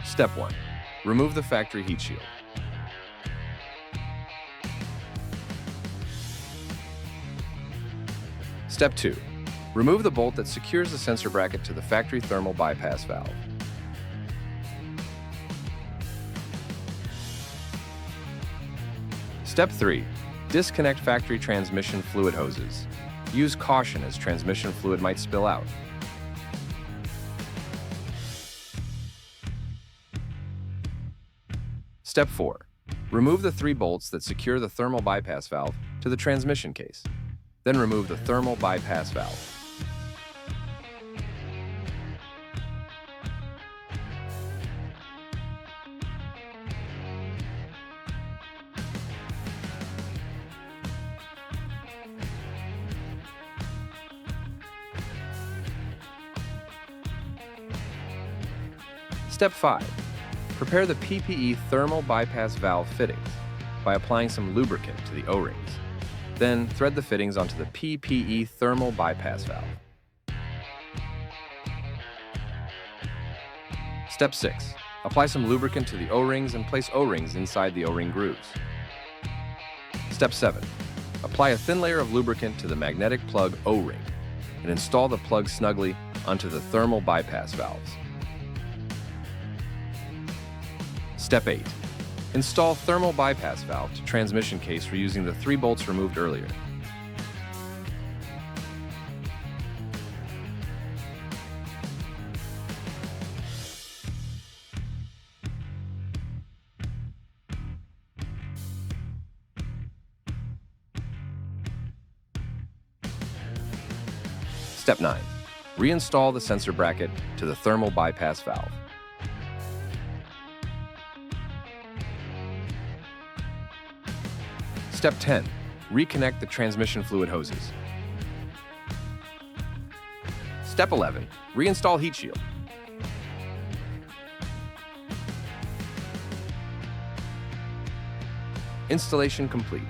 Step 1. Remove the factory heat shield. Step 2. Remove the bolt that secures the sensor bracket to the factory thermal bypass valve. Step 3. Disconnect factory transmission fluid hoses. Use caution as transmission fluid might spill out. Step 4. Remove the 3 bolts that secure the thermal bypass valve to the transmission case. Then remove the thermal bypass valve. Step 5. Prepare the PPE thermal bypass valve fittings by applying some lubricant to the O-rings. Then thread the fittings onto the PPE thermal bypass valve. Step 6. Apply some lubricant to the O-rings and place O-rings inside the O-ring grooves. Step 7. Apply a thin layer of lubricant to the magnetic plug O-ring and install the plug snugly onto the thermal bypass valves. Step 8. Install thermal bypass valve to transmission case reusing the 3 bolts removed earlier. Step 9. Reinstall the sensor bracket to the thermal bypass valve. Step 10. Reconnect the transmission fluid hoses. Step 11. Reinstall heat shield. Installation complete.